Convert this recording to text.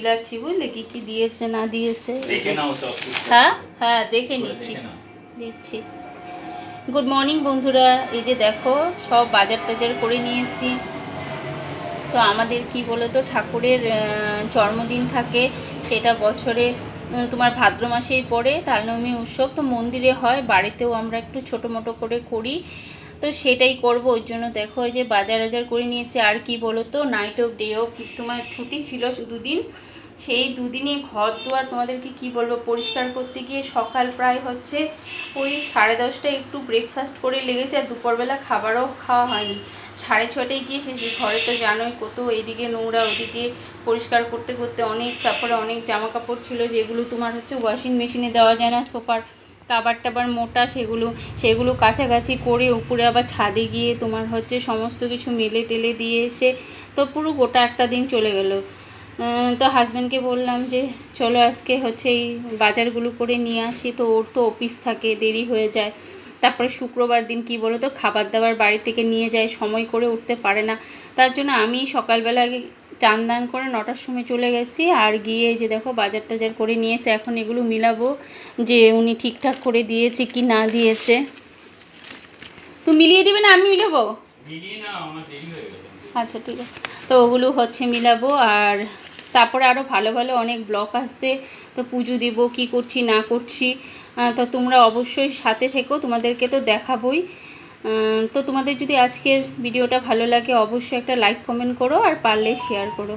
বিলাচ্ছি, বুঝলে কি কি দিয়েছে না দিয়েছে। হ্যাঁ হ্যাঁ দেখে নিচ্ছি, দিচ্ছি। গুড মর্নিং বন্ধুরা, এই যে দেখো সব বাজার টাজার করে নিয়ে এসেছি। তো আমাদের কি বলো তো, ঠাকুরের জন্মদিন থাকে, সেটা বছরে তোমার ভাদ্র মাসেই পড়ে, তালনবমী উৎসব। তো মন্দিরে হয়, বাড়িতেও আমরা একটু ছোটো মোটো করে করি, তো সেটাই করব। ওই জন্য দেখো এই যে বাজার বাজার করে নিয়েছি। আর কি বলো তো, নাইট অফ ডে অফ তোমার ছুটি ছিল দুদিন, সেই দুদিনই ঘর দুয়ার তোমাদেরকে কি বলবো পরিষ্কার করতে গিয়ে সকাল প্রায় হচ্ছে ওই 10:30টায় একটু ব্রেকফাস্ট করে লেগেছে, আর দুপুরবেলা খাবারও খাওয়া হয়নি। 6:30টায় গিয়ে শেষে ঘরে তো জানোই কত এইদিকে নোংরা ওদিকে পরিষ্কার করতে করতে অনেক, তারপরে অনেক জামা কাপড় ছিল যেগুলো তোমার হচ্ছে ওয়াশিং মেশিনে দেওয়া যায় না, সোফার কাবার টাবার মোটা, সেগুলো কাছাকাছি করে উপরে আবার ছাদে গিয়ে তোমার হচ্ছে সমস্ত কিছু মেলে টেলে দিয়ে এসে তো পুরো গোটা একটা দিন চলে গেল। তো হাজব্যান্ডকে বললাম যে চলো আজকে হচ্ছে এই বাজারগুলো করে নিয়ে আসি, তো ওর তো অফিস থাকে, দেরি হয়ে যায়। তারপরে শুক্রবার দিন কি বলো তো, খাবার দাবার বাড়ি থেকে নিয়ে যায়, সময় করে উঠতে পারে না, তার জন্য আমি সকালবেলা চান দান করে 9টার সময় চলে গেছি। আর গিয়ে যে দেখো বাজার টাজার করে নিয়ে এসে এখন এগুলো মিলাবো যে উনি ঠিকঠাক করে দিয়েছে কি না দিয়েছে। তো মিলিয়ে দিবে না আমি মিলাবো? আচ্ছা ঠিক আছে, তো ওগুলো হচ্ছে মিলাবো। আর তারপরে আরও ভালো ভালো অনেক ব্লগ আসছে, তো পুজো দেব কি করছি না করছি, তো তোমরা অবশ্যই সাথে থেকো, তোমাদেরকে তো দেখাবোই। তো তোমাদের যদি আজকের ভিডিওটা ভালো লাগে অবশ্যই একটা লাইক কমেন্ট করো, আর পারলে শেয়ার করো।